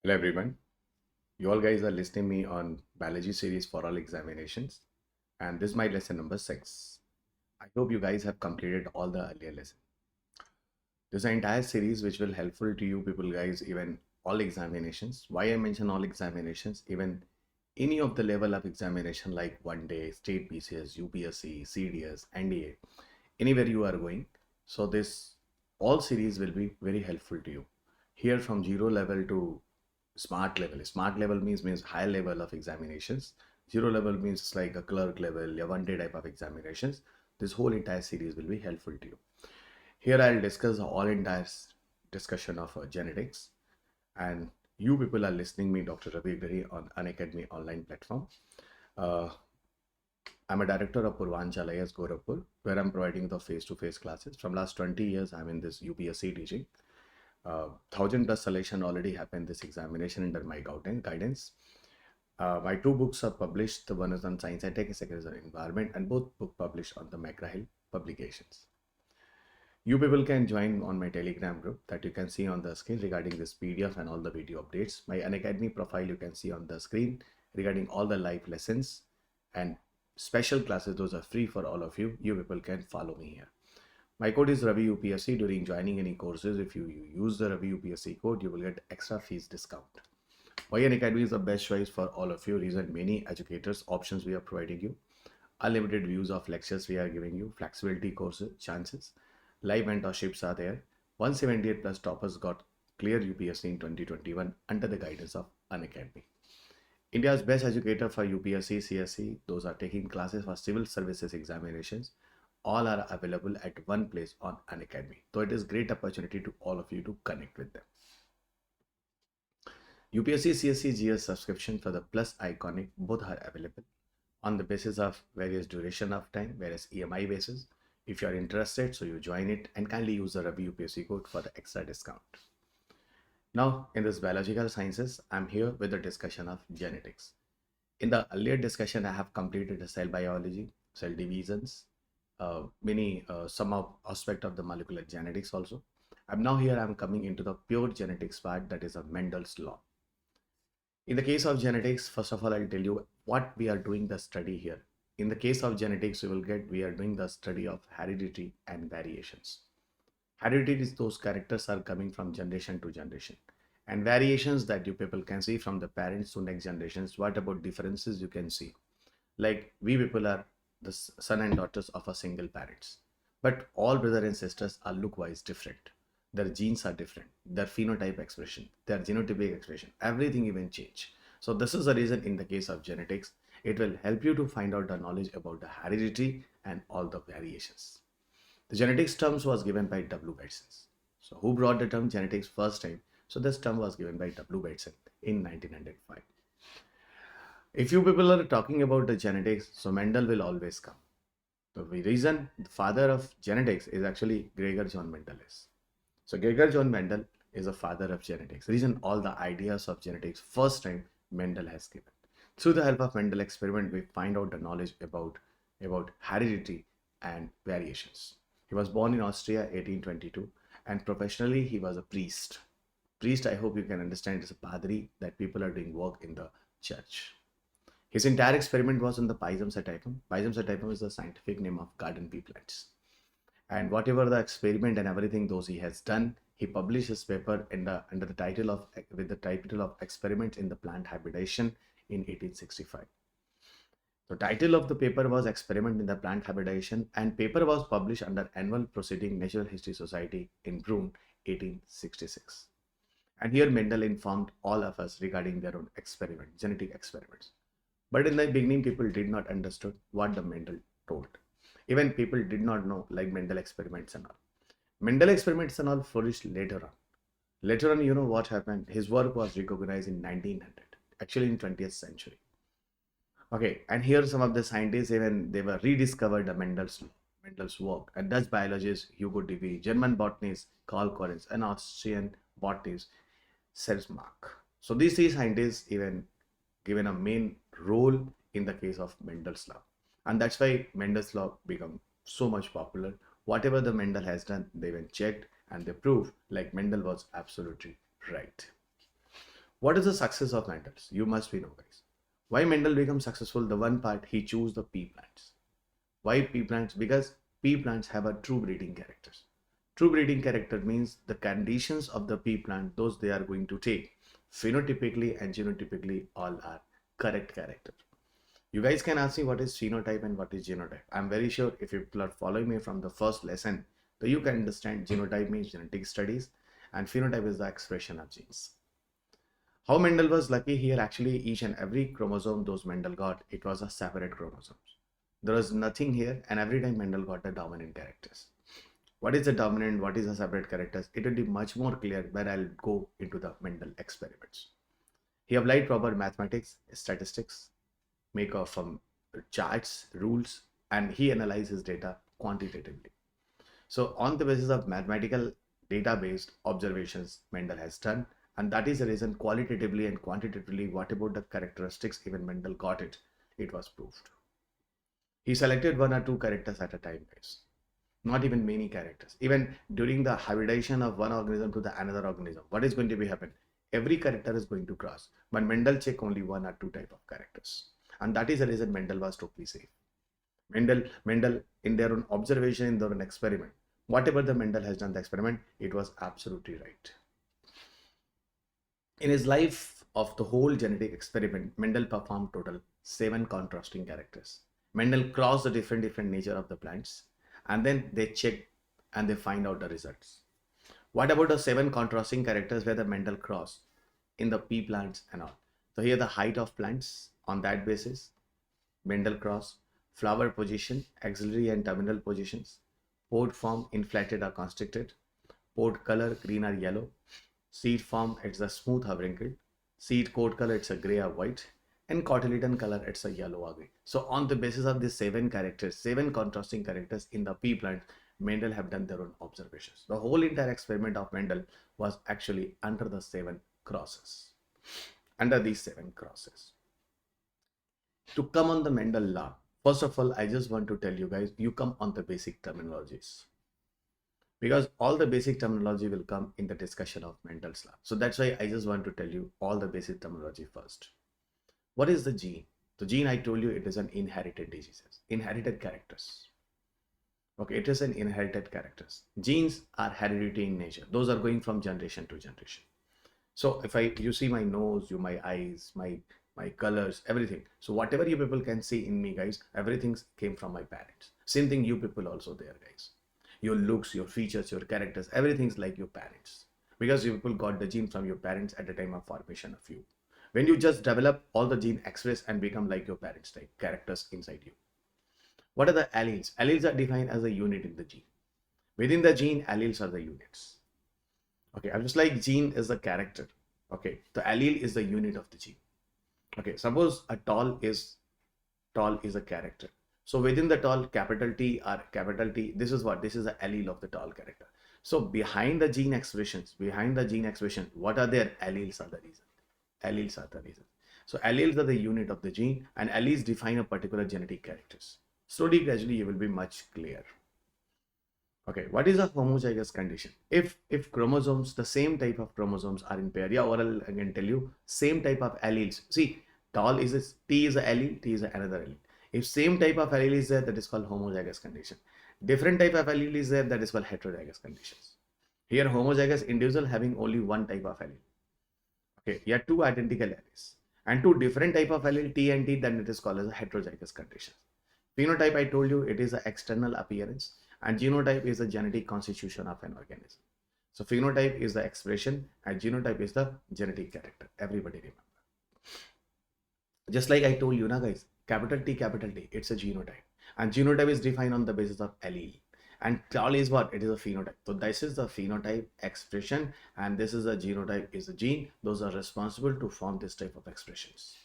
Hello everyone. You all guys are listening me on biology series for all examinations, and this is my lesson number 6. I hope you guys have completed all the earlier lesson. This is an entire series which will helpful to you people guys even all examinations. Why I mention all examinations, even any of the level of examination like one day, state PCS, UPSC, CDS, NDA, anywhere you are going. So this all series will be very helpful to you. Here from zero level to smart level. Smart level means high level of examinations. Zero level means like a clerk level, a one day type of examinations. This whole entire series will be helpful to you. Here I'll discuss the all entire discussion of genetics, and you people are listening me Dr. Ravi Agrahari on Unacademy online platform. Uh, I'm a director of Purvanchal IS Gorakhpur, where I'm providing the face-to-face classes. From last 20 years, I'm in this UPSC teaching. 1,000+ selection already happened this examination under my guidance. My two books are published. The one is on science and tech, the second is on environment, and both book published on the McGraw-Hill publications. You people can join on my Telegram group that you can see on the screen regarding this PDF and all the video updates. My Unacademy profile you can see on the screen regarding all the live lessons and special classes. Those are free for all of you. You people can follow me here. My code is Ravi UPSC. During joining any courses, if you use the Ravi UPSC code, you will get extra fees discount. Why Unacademy is the best choice for all of you? Reason many educators options we are providing you, unlimited views of lectures we are giving you, flexibility courses, chances, live mentorships are there. 178 plus toppers got clear UPSC in 2021 under the guidance of Unacademy. India's best educator for UPSC CSE, those are taking classes for civil services examinations, all are available at one place on Unacademy. So it is great opportunity to all of you to connect with them. UPSC CSE GS subscription for the plus iconic both are available on the basis of various duration of time, various EMI basis. If you are interested, so you join it and kindly use the Ravi UPSC code for the extra discount. Now in this biological sciences, I'm here with the discussion of genetics. In the earlier discussion, I have completed the cell biology, cell divisions, some of aspect of the molecular genetics also. I'm coming into the pure genetics part, that is a Mendels law. In the case of genetics, first of all, I'll tell you what we are doing the study here. In the case of genetics, we are doing the study of heredity and variations. Heredity is those characters are coming from generation to generation, and variations that you people can see from the parents to next generations. What about differences you can see? Like we people are the son and daughters of a single parents, but all brother and sisters are look wise different. Their genes are different, their phenotype expression, their genotypic expression, everything even change. So this is the reason in the case of genetics, it will help you to find out the knowledge about the heredity and all the variations. The genetics terms was given by W. Bateson. So who brought the term genetics first time? So this term was given by W. Bateson in 1905. If you people are talking about the genetics, so Mendel will always come. The reason the father of genetics is actually Gregor John Mendel is. So Gregor John Mendel is the father of genetics. Reason all the ideas of genetics first time Mendel has given. Through the help of Mendel experiment, we find out the knowledge about heredity and variations. He was born in Austria 1822, and professionally he was a priest. Priest, I hope you can understand, is a padri, that people are doing work in the church. His entire experiment was on the Pisum sativum. Pisum sativum is the scientific name of garden pea plants. And whatever the experiment and everything those he has done, he published his paper under the title of Experiments in the Plant Hybridization in 1865. The title of the paper was Experiment in the Plant Hybridization, and paper was published under Annual Proceeding Natural History Society in Brunn 1866. And here Mendel informed all of us regarding their own experiment, genetic experiments. But in the beginning, people did not understood what the Mendel told. Even people did not know like Mendel experiments and all. Mendel experiments and all flourished later on. Later on, you know what happened? His work was recognized in 1900, actually in 20th century. Okay, and here some of the scientists even they were rediscovered the Mendel's work. A Dutch biologist Hugo de Vries, German botanist Karl Correns, and Austrian botanist Sersmark. So these three scientists even given a main role in the case of Mendel's law, and that's why Mendel's law become so much popular. Whatever the Mendel has done, they even checked and they proved like Mendel was absolutely right. What is the success of Mendel's? You must be know, guys. Why Mendel become successful? The one part, he chose the pea plants. Why pea plants? Because pea plants have a true breeding characters. True breeding character means the conditions of the pea plant, those they are going to take, phenotypically and genotypically, all are correct character. You guys can ask me what is phenotype and what is genotype. I'm very sure if you are following me from the first lesson, so you can understand genotype means genetic studies and phenotype is the expression of genes. How Mendel was lucky here, actually each and every chromosome those Mendel got, it was a separate chromosomes. There was nothing here, and every time Mendel got the dominant characters. What is the dominant, what is the separate characters? It will be much more clear when I'll go into the Mendel experiments. He applied proper mathematics, statistics, make of charts, rules, and he analyzes data quantitatively. So on the basis of mathematical data-based observations Mendel has done, and that is the reason qualitatively and quantitatively what about the characteristics even Mendel got it was proved. He selected one or two characters at a time, guys. Not even many characters. Even during the hybridization of one organism to the another organism, what is going to be happen? Every character is going to cross, but Mendel check only one or two type of characters. And that is the reason Mendel was totally safe. Mendel in their own observation, in their own experiment, whatever the Mendel has done the experiment, it was absolutely right. In his life of the whole genetic experiment, Mendel performed total 7 contrasting characters. Mendel crossed the different nature of the plants, and then they check and they find out the results. What about the 7 contrasting characters where the Mendel cross in the pea plants and all? So here the height of plants, on that basis Mendel cross, flower position, axillary and terminal positions, pod form inflated or constricted, pod color green or yellow, seed form it's a smooth or wrinkled, seed coat color it's a gray or white, and cotyledon color it's a yellow or gray. So on the basis of these 7 characters, 7 contrasting characters in the pea plant, Mendel have done their own observations. The whole entire experiment of Mendel was actually under the 7 crosses. Under these 7 crosses. To come on the Mendel law, first of all, I just want to tell you guys, you come on the basic terminologies. Because all the basic terminology will come in the discussion of Mendel's law. So that's why I just want to tell you all the basic terminology first. What is the gene? The gene, I told you, it is an inherited diseases, inherited characters. Okay, it is an inherited characters. Genes are hereditary in nature. Those are going from generation to generation. So if you see my nose, my eyes, my colors, everything. So whatever you people can see in me, guys, everything came from my parents. Same thing you people also there, guys. Your looks, your features, your characters, everything's like your parents. Because you people got the gene from your parents at the time of formation of you. When you just develop, all the gene express and become like your parents type characters inside you. What are the alleles? Alleles are defined as a unit in the gene. Within the gene, alleles are the units. Okay, I'm just like gene is a character. Okay, the allele is the unit of the gene. Okay, suppose a tall is a character. So within the tall, capital T or capital T, this is what? This is the allele of the tall character. So behind the gene expressions, what are their alleles are the reason. Alleles are the reason. So alleles are the unit of the gene, and alleles define a particular genetic characters. Slowly, gradually, you will be much clear. Okay, what is a homozygous condition? If chromosomes, the same type of chromosomes are in pair, yeah, oral I can tell you, same type of alleles. See, T is a allele, T is another allele. If same type of allele is there, that is called homozygous condition. Different type of allele is there, that is called heterozygous conditions. Here, homozygous individual having only one type of allele. Okay, you have 2 identical alleles and 2 different type of allele T and T, then it is called as a heterozygous condition. Phenotype, I told you, it is an external appearance, and genotype is the genetic constitution of an organism. So phenotype is the expression and genotype is the genetic character. Everybody remember. Just like I told you, na guys, capital T, it's a genotype. And genotype is defined on the basis of allele. And tall is what? It is a phenotype. So this is the phenotype expression, and this is a genotype is a gene. Those are responsible to form this type of expressions.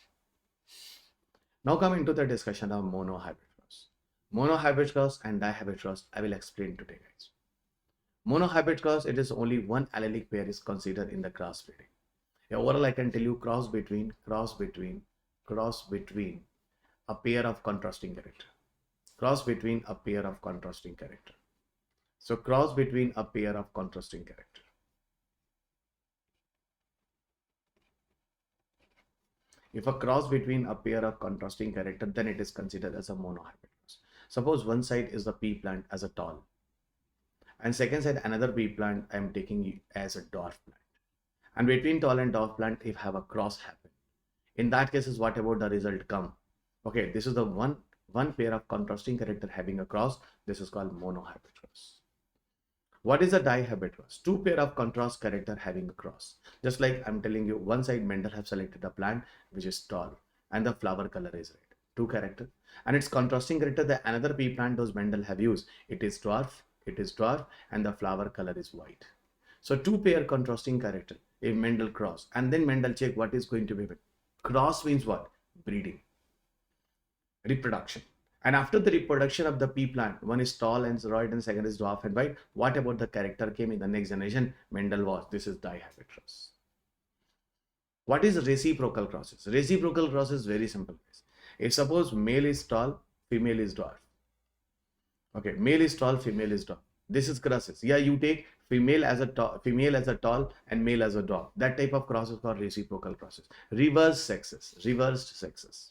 Now come into the discussion of monohybrid cross. Monohybrid cross and dihybrid cross, I will explain today, guys. Monohybrid cross, it is only one allelic pair is considered in the crossbreeding. Overall, I can tell you cross between a pair of contrasting character. Cross between a pair of contrasting character. So cross between a pair of contrasting character. If a cross between a pair of contrasting character, then it is considered as a monohybrid cross. Suppose one side is the pea plant as a tall, and second side another pea plant I am taking as a dwarf plant. And between tall and dwarf plant, if have a cross happen, in that case, is what about the result come? Okay, this is the one pair of contrasting character having a cross. This is called monohybrid cross. What is a dihybrid cross? Two pair of contrast character having a cross. Just like I'm telling you, one side Mendel have selected a plant which is tall and the flower color is red. Two character. And its contrasting character, the another pea plant those Mendel have used. It is dwarf, and the flower color is white. So two pair contrasting character, if Mendel cross, and then Mendel check what is going to be. Cross means what? Breeding, reproduction. And after the reproduction of the pea plant, one is tall and red and second is dwarf and white. What about the character came in the next generation? Mendel was. This is dihybrid cross. What is reciprocal crosses? Reciprocal cross is very simple. If suppose male is tall, female is dwarf. Okay, male is tall, female is dwarf. This is crosses. Yeah, you take female as a tall and male as a dwarf. That type of cross is called reciprocal crosses. Reversed sexes.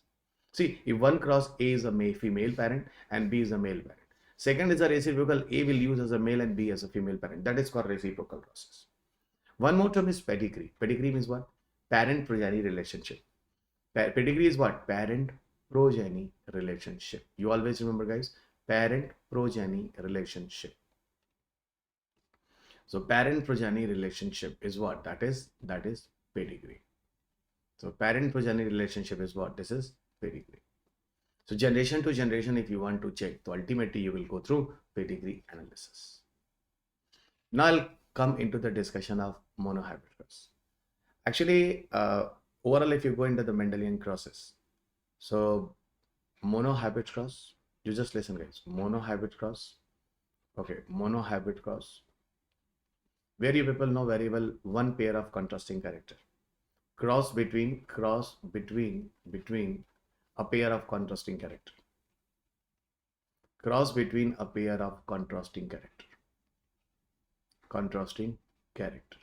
See, if one cross A is a female parent and B is a male parent. Second is a reciprocal, A will use as a male and B as a female parent. That is called reciprocal crosses. One more term is pedigree. Pedigree means what? Parent-progeny relationship. Pedigree is what? Parent-progeny relationship. You always remember, guys, parent-progeny relationship. So parent-progeny relationship is what? That is pedigree. So parent-progeny relationship is what? This is pedigree. So generation to generation, if you want to check, so ultimately you will go through pedigree analysis. Now I'll come into the discussion of monohybrid cross. Actually, overall, if you go into the Mendelian crosses, so monohybrid cross, you just listen, guys. Monohybrid cross. Okay, monohybrid cross. Where you people know very well, one pair of contrasting character. Cross between a pair of contrasting character. Cross between a pair of contrasting character. Contrasting character.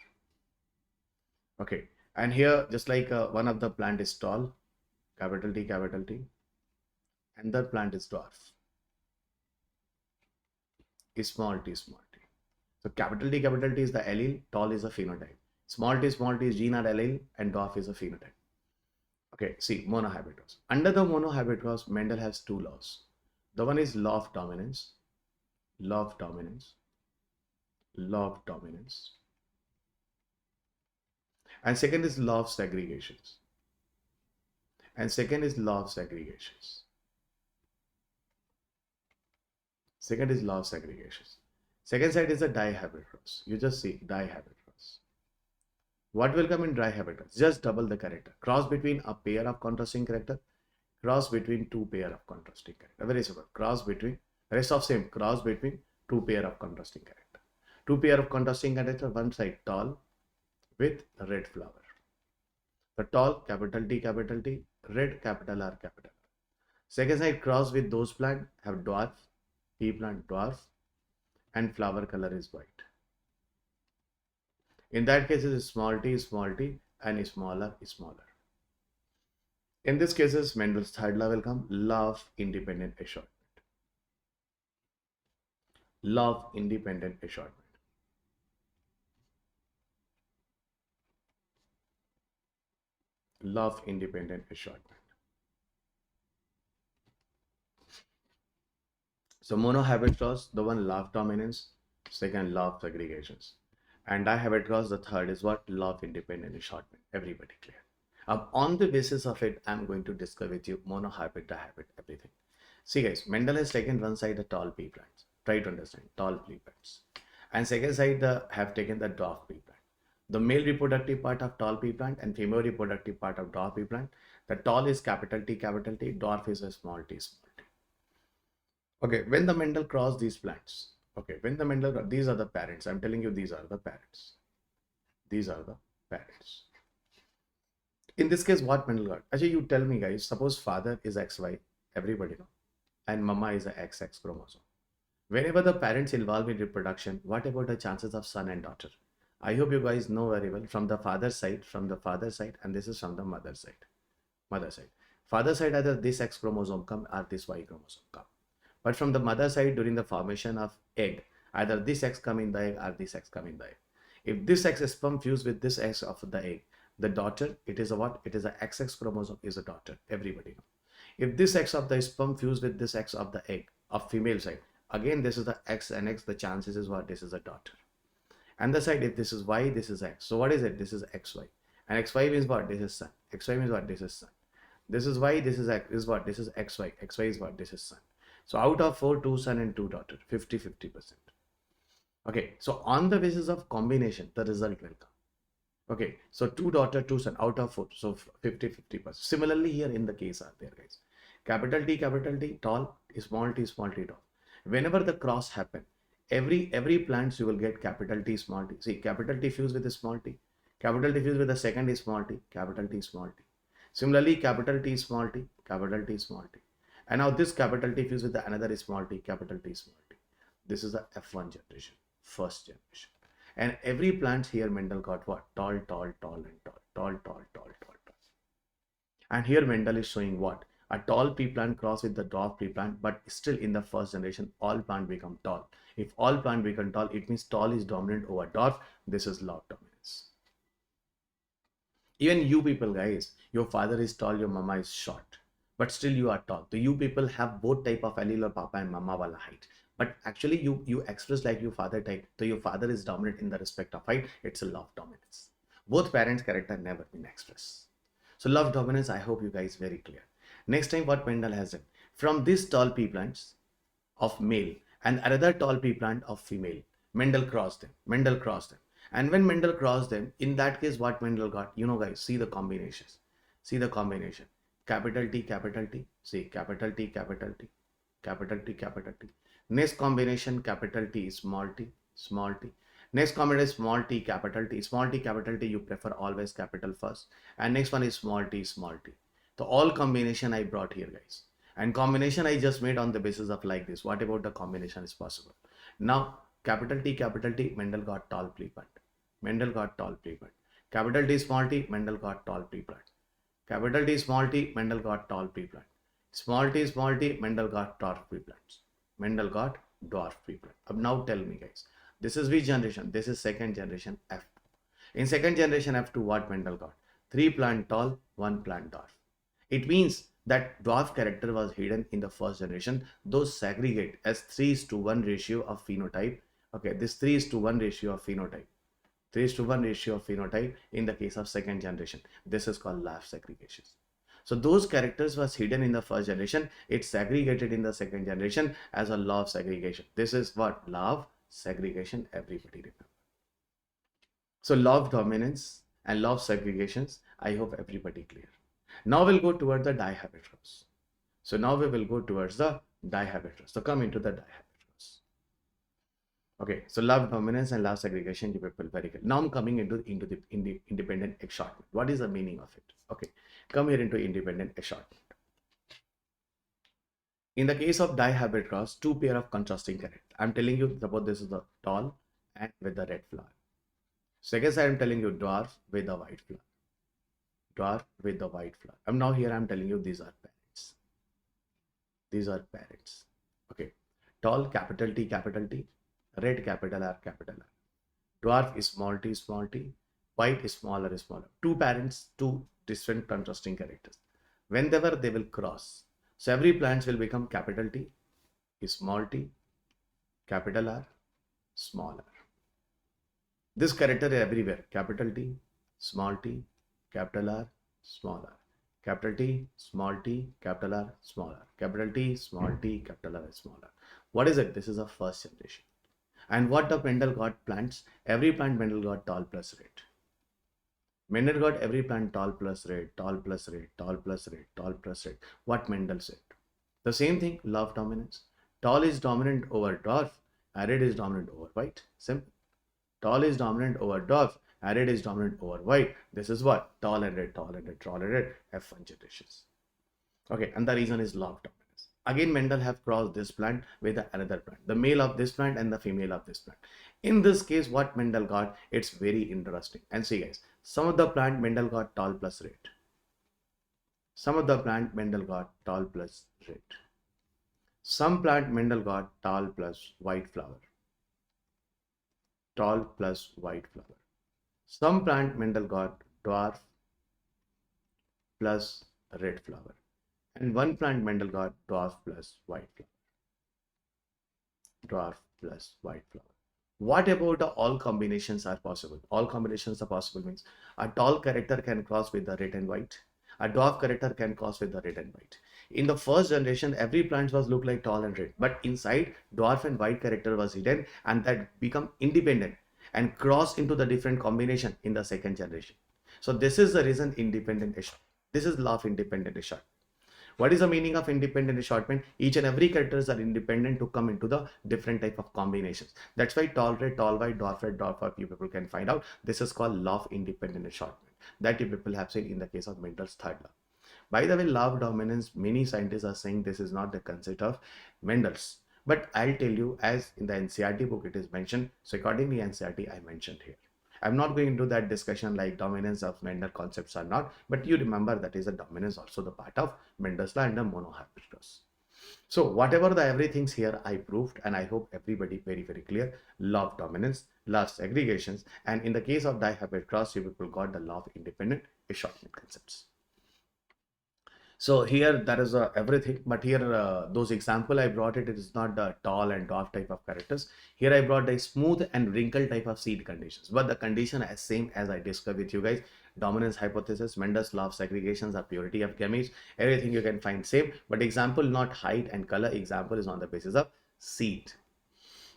Okay, and here just like one of the plant is tall, capital T, and the plant is dwarf, is small t. So capital T is the allele, tall is a phenotype. Small t is gene or allele, and dwarf is a phenotype. Okay, see, monohybrid cross. Under the monohybrid cross, Mendel has two laws. The one is law of dominance. And second is law of segregations. Second is law of segregations. Second side is a dihybrid cross. You just see dihybrid cross. What will come in dihybrid cross? Just double the character. Cross between a pair of contrasting character. Cross between two pair of contrasting character. Very simple. Cross between two pair of contrasting character. Two pair of contrasting character. One side tall with red flower. The tall, capital T, red, capital R. Second side cross with those plant have dwarf, pea plant dwarf, and flower color is white. In that case, it is small t, and smaller. In this case, Mendel's third law will come, law of independent assortment. Law of independent assortment. Law of independent assortment. So monohybrid cross, the one law of dominance, second law of segregations. And dihybrid cross, the third is what? Law of independent assortment. Everybody clear? On the basis of it, I'm going to discuss with you monohybrid, dihybrid, everything. See guys, Mendel has taken one side the tall pea plants. Try to understand, tall pea plants. And second side have taken the dwarf pea plant. The male reproductive part of tall pea plant and female reproductive part of dwarf pea plant. The tall is capital T, dwarf is a small t. Okay, when the Mendel crossed these plants, these are the parents. I'm telling you, these are the parents. In this case, what Mendel got? Actually, you tell me, guys. Suppose father is XY, everybody know, and mama is a XX chromosome. Whenever the parents involved in reproduction, what about the chances of son and daughter? I hope you guys know very well from the father's side, and this is from the mother's side. Mother side. Father side, either this X chromosome come or this Y chromosome come. But from the mother side, during the formation of egg, either this X come in the egg or this X come in the egg. If this X is sperm fused with this X of the egg, the daughter, it is a what? It is a XX chromosome is a daughter. Everybody know. If this X of the sperm fused with this X of the egg of female side, again this is the X and X, the chances is what? This is a daughter. And the side, if this is Y, this is X. So what is it? This is XY. And XY means what? This is son. XY means what? This is son. This is Y, this is X, is what? This is XY. XY is what? This is son. So out of 4, 2 son and 2 daughter, 50-50%. Okay, so on the basis of combination, the result will come. Okay, so 2 daughter, 2 son out of 4, so 50-50%. Similarly, here in the case are there, guys. Capital T, tall, small t, tall. Whenever the cross happen, every plants you will get capital T, small t. See, capital T fused with a small t. Capital T fused with the second is small t, capital T, small t. Similarly, capital T, small t, capital T, small t. And now this capital T fused with another small t, capital T, small t. This is the F1 generation, first generation. And every plant here Mendel got what? Tall, and tall. And here Mendel is showing what? A tall pea plant cross with the dwarf pea plant, but still in the first generation, all plant become tall. If all plant become tall, it means tall is dominant over dwarf. This is law of dominance. Even you people, guys, your father is tall, your mama is short, but still you are tall. So you people have both type of allele of papa and mama wala height. But actually you express like your father type. So your father is dominant in the respect of height. It's a law of dominance. Both parents' character never been expressed. So law of dominance, I hope you guys very clear. Next time what Mendel has done. From these tall pea plants of male and another tall pea plant of female, Mendel crossed them. And when Mendel crossed them, in that case what Mendel got? You know guys, see the combinations. See the combination. Capital T, see capital T, capital T. Next combination capital T, small t. Next combination small t, capital T. Small t, capital T, you prefer always capital first. And next one is small t. So all combination I brought here, guys. And combination I just made on the basis of like this. What about the combination is possible? Now capital T, Mendel got tall pea plant. Capital T, small t, Mendel got tall pea plant. Capital T, small t, Mendel got tall pea plant. Small t, Mendel got dwarf pea plants. Now tell me guys, this is which generation? This is second generation F2. In second generation F2, what Mendel got? 3 plant tall, 1 plant dwarf. It means that dwarf character was hidden in the first generation. Those segregate as 3:1 ratio of phenotype. Okay, this 3:1 ratio of phenotype. 3:1 ratio of phenotype in the case of second generation. This is called law of segregation. So those characters was hidden in the first generation. It's segregated in the second generation as a law of segregation. This is what? Law of segregation. Everybody remember. So law of dominance and law of segregations. I hope everybody clear. Now we'll go toward the dihabit cross. So now we will go towards the dihabit cross. So come into the dihabit cross. Okay, so law of dominance and law of segregation, you people very good. Now I'm coming into the independent assortment. What is the meaning of it? Okay, come here into independent assortment. In the case of dihabit cross, 2 pair of contrasting character. I'm telling you, suppose this is the tall and with the red flower. Second side, I'm telling you dwarf with the white flower. And now here I'm telling you these are parents. Okay, tall capital T, red capital R. Dwarf is small t, white is smaller. 2 parents, 2 different contrasting characters. Whenever they will cross, so every plant will become capital T, small t, capital R, small r. This character is everywhere. Capital T, small t, capital R, small r. Capital T, small t, capital R, small r. Capital T, small t, capital R, small r. What is it? This is a first generation. And what the Mendel got plants? Every plant Mendel got tall plus red. Mendel got every plant tall plus red. What Mendel said? The same thing, law of dominance. Tall is dominant over dwarf, and red is dominant over white. Simple. Tall is dominant over dwarf, and red is dominant over white. This is what? Tall and red, F1 generations. Okay, and the reason is law of dominance. Again, Mendel have crossed this plant with another plant, the male of this plant and the female of this plant. In this case, what Mendel got, it's very interesting. And see guys, some of the plant Mendel got tall plus red. Some of the plant Mendel got tall plus red. Some plant Mendel got tall plus white flower. Tall plus white flower. Some plant Mendel got dwarf plus red flower. And one plant Mendel got dwarf plus white flower. Dwarf plus white flower. What about the all combinations are possible? All combinations are possible means a tall character can cross with the red and white. A dwarf character can cross with the red and white. In the first generation, every plant was look like tall and red, but inside dwarf and white character was hidden and that become independent and cross into the different combination in the second generation. So this is the reason independent is short. This is law of independent is short. What is the meaning of independent assortment? Each and every characters are independent to come into the different type of combinations. That's why tall red, tall white, dwarf red, dwarf white, you people can find out. This is called law of independent assortment that you people have seen in the case of Mendel's third law. By the way, law of dominance, many scientists are saying this is not the concept of Mendel's. But I'll tell you, as in the NCERT book it is mentioned, so accordingly NCERT I mentioned here. I'm not going into that discussion like dominance of Mendel concepts or not, but you remember that is a dominance also the part of Mendels Law and the monohybrid cross. So whatever the everything's here I proved, and I hope everybody very clear. Law of dominance, law of segregations, and in the case of dihybrid cross, you people got the law of independent assortment concepts. So here that is everything, but here those example I brought it is not the tall and dwarf type of characters. Here I brought the smooth and wrinkle type of seed conditions, but the condition is same as I discussed with you guys. Dominance hypothesis, Mendel's law of segregations, or purity of gametes, everything you can find same, but example not height and color, example is on the basis of seed.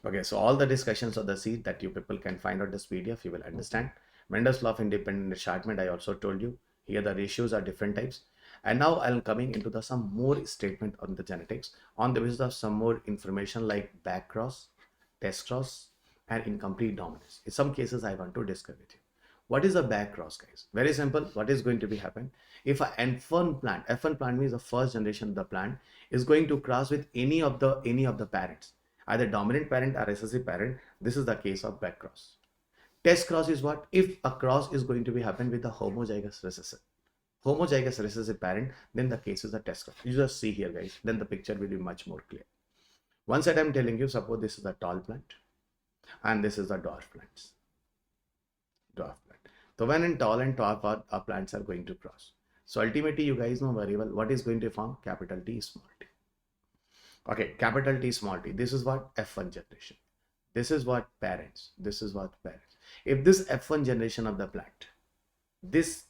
Okay, so all the discussions of the seed that you people can find out this PDF, you will understand. Mendel's law of independent assortment, I also told you. Here the ratios are different types. And now I'm coming into the some more statement on the genetics on the basis of some more information like back cross, test cross, and incomplete dominance. In some cases, I want to discuss with you. What is a back cross, guys? Very simple. What is going to be happen? If a F1 plant means the first generation of the plant is going to cross with any of the parents, either dominant parent or recessive parent. This is the case of back cross. Test cross is what? If a cross is going to be happen with a homozygous recessive parent, then the case is a test cross. You just see here, guys, then the picture will be much more clear. One side I'm telling you, suppose this is a tall plant and this is the dwarf plant. So when in tall and dwarf plants are going to cross, so ultimately you guys know very well what is going to form capital T small t. Okay, capital T small t, this is what F1 generation, this is what parents, this is what parents. If this F1 generation of the plant, this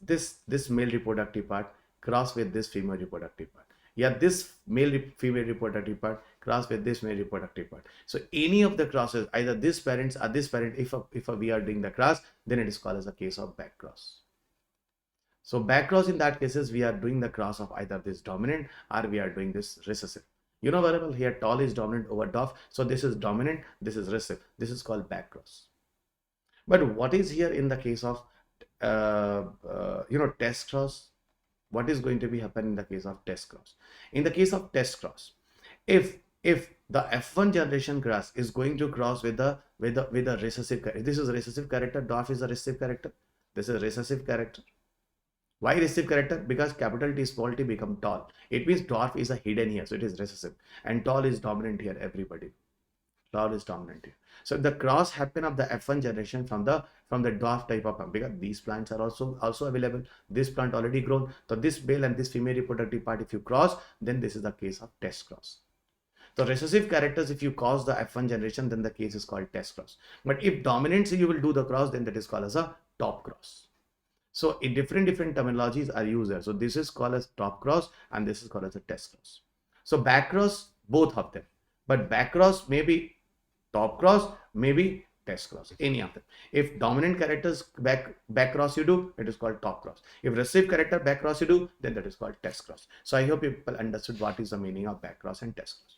male reproductive part cross with this female reproductive part, yeah, this female reproductive part cross with this male reproductive part. So any of the crosses, either this parents or this parent, if we are doing the cross, then it is called as a case of back cross. So back cross, in that cases we are doing the cross of either this dominant or we are doing this recessive. You know very well here tall is dominant over dwarf, so this is dominant, this is recessive, this is called back cross. But what is here in the case of test cross? What is going to be happen in the case of test cross? In the case of test cross, if the F1 generation cross is going to cross with the recessive character, this is recessive character, dwarf is a recessive character, this is recessive character. Why recessive character? Because capital T small t become tall. It means dwarf is a hidden here, so it is recessive, and tall is dominant here. Everybody, tall is dominant here. So the cross happen of the F1 generation from the dwarf type of plant, because these plants are also available. This plant already grown, so this male and this female reproductive part, if you cross, then this is the case of test cross. So recessive characters, if you cause the F1 generation, then the case is called test cross. But if dominant, you will do the cross, then that is called as a top cross. So in different terminologies are used there. So this is called as top cross and this is called as a test cross. So back cross, both of them, but back cross may be top cross, maybe test cross, any of them. If dominant characters back cross you do, it is called top cross. If recessive character back cross you do, then that is called test cross. So I hope people understood what is the meaning of back cross and test cross.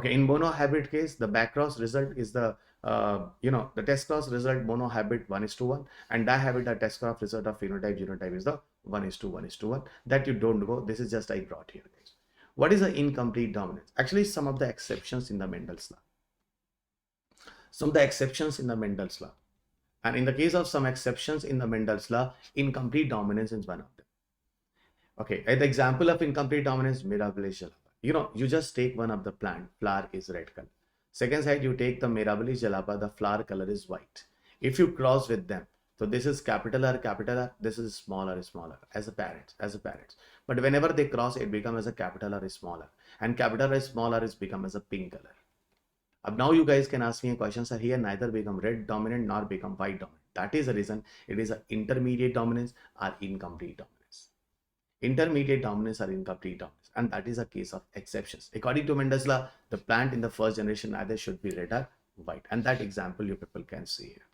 Okay, in monohybrid case, the back cross result is the the test cross result monohybrid 1:1, and dihybrid the test cross result of phenotype genotype is the 1:1:1. That you don't go. This is just I brought here, guys. What is the incomplete dominance? Actually, some of the exceptions in the Mendels law. Some of the exceptions in the Mendels law, and in the case of some exceptions in the Mendels law, incomplete dominance is one of them. Okay, the example of incomplete dominance, mirabilis jalapa. You just take one of the plant, flower is red color. Second side, you take the mirabilis jalapa, the flower color is white. If you cross with them, so this is capital R, this is smaller, smaller, as a parent, But whenever they cross, it becomes as a capital R is smaller. And capital R is smaller is become as a pink color. Now you guys can ask me a question, sir, here neither become red dominant nor become white dominant. That is the reason it is an intermediate dominance or incomplete dominance. Intermediate dominance or incomplete dominance, and that is a case of exceptions. According to Mendels Law, the plant in the first generation either should be red or white, and that example you people can see here.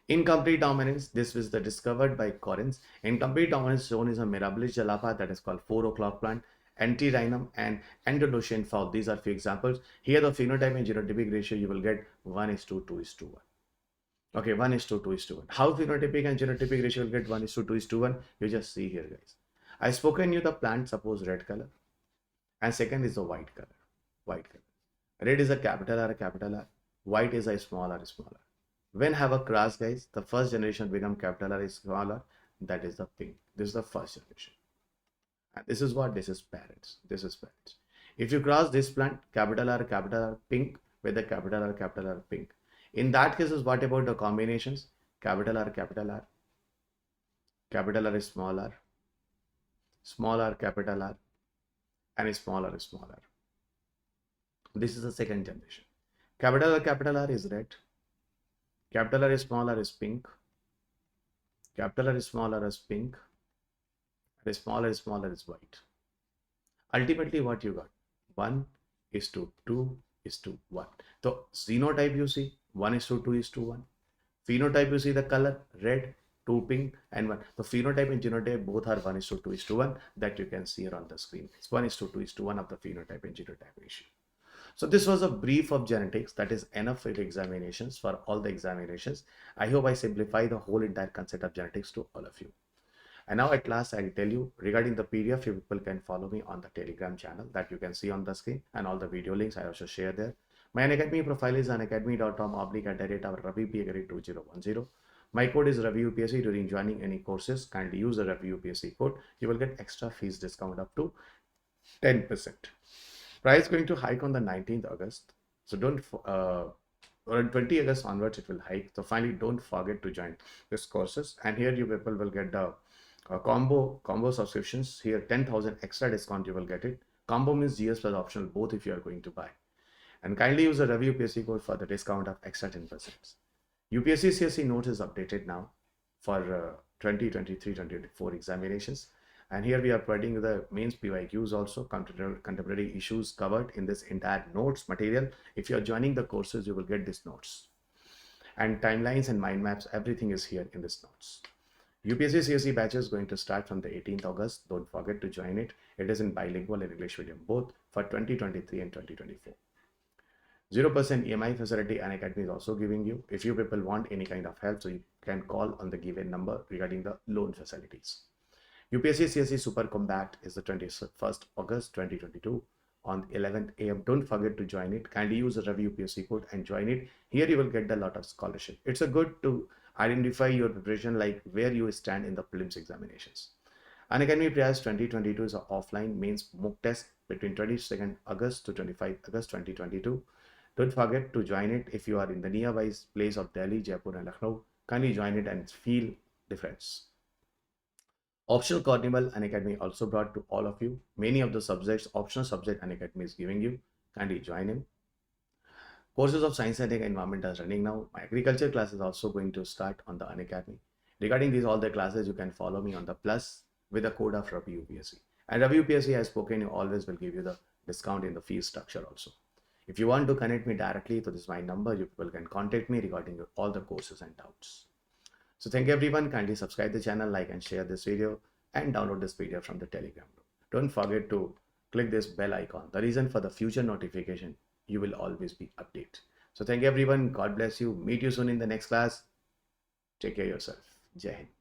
Incomplete dominance, this was discovered by Correns. Incomplete dominance shown is a mirabilis jalapa, that is called 4 o'clock plant, Antirrhinum and Andalusian fowl. These are few examples. Here the phenotype and genotypic ratio you will get 1:2:1. Okay, 1:2:1. How phenotypic and genotypic ratio will get 1:2:1? You just see here, guys. I spoken you the plant, suppose red color, and second is the white color. White color. Red is a capital R, white is a smaller. When have a cross, guys, the first generation become capital R is smaller. That is the pink. This is the first generation. And this is what? This is parents. If you cross this plant, capital R, pink with the capital R, pink. In that case, what about the combinations? Capital R, capital R is smaller, capital R, and smaller. This is the second generation. Capital R is red. Capital R is smaller is pink. Capital R is smaller is pink. And smaller is white. Ultimately, what you got? 1:2:1. So phenotype you see 1:2:1. Phenotype you see the color red, 2 pink, and 1. The phenotype and genotype both are 1:2:1 that you can see here on the screen. It's 1:2:1 of the phenotype and genotype ratio. So this was a brief of genetics. That is enough for the examinations, for all the examinations. I hope I simplify the whole entire concept of genetics to all of you. And now at last I'll tell you regarding the PDF, you people can follow me on the Telegram channel that you can see on the screen, and all the video links I also share there. My Unacademy profile is unacademy.com/Ravi P Agrahari 2010. My code is Ravi UPSC. During joining any courses, kindly use the Ravi UPSC code. You will get extra fees discount up to 10%. Price going to hike on the 19th August. So don't, on 20 August onwards, it will hike. So finally, don't forget to join this courses. And here you people will get the combo subscriptions. Here 10,000 extra discount you will get it. Combo means GS plus optional both if you are going to buy. And kindly use the Ravi UPSC code for the discount of extra 10%. UPSC CSE notes is updated now for 2023-2024 examinations. And here we are providing the mains PYQs also, contemporary issues covered in this entire notes material. If you are joining the courses, you will get these notes. And timelines and mind maps, everything is here in this notes. UPSC CSE batch is going to start from the 18th August. Don't forget to join it. It is in bilingual and English medium, both for 2023 and 2024. 0% EMI facility Unacademy is also giving you. If you people want any kind of help, so you can call on the given number regarding the loan facilities. UPSC CSE Super Combat is the 21st August 2022 on 11th AM. Don't forget to join it. Kindly use the Ravi UPSC code and join it. Here you will get a lot of scholarship. It's a good to identify your preparation, like where you stand in the prelims examinations. Unacademy Prayas 2022 is an offline mains mock test between 22nd August to 25 August 2022. Don't forget to join it if you are in the nearby place of Delhi, Jaipur and Lucknow. Kindly join it and feel difference. Optional Carnival Unacademy also brought to all of you. Many of the subjects, optional subject Unacademy is giving you. Kindly join him. Courses of Science and Environment are running now. My agriculture class is also going to start on the Unacademy. Regarding these all the classes, you can follow me on the plus with the code of Ravi UPSC. And Ravi UPSC has spoken, you always will give you the discount in the fee structure also. If you want to connect me directly to this my number, you people can contact me regarding all the courses and doubts. So thank you everyone. Kindly subscribe the channel, like and share this video, and download this PDF from the Telegram group. Don't forget to click this bell icon. The reason for the future notification, you will always be updated. So thank you everyone. God bless you. Meet you soon in the next class. Take care of yourself. Jai Hind.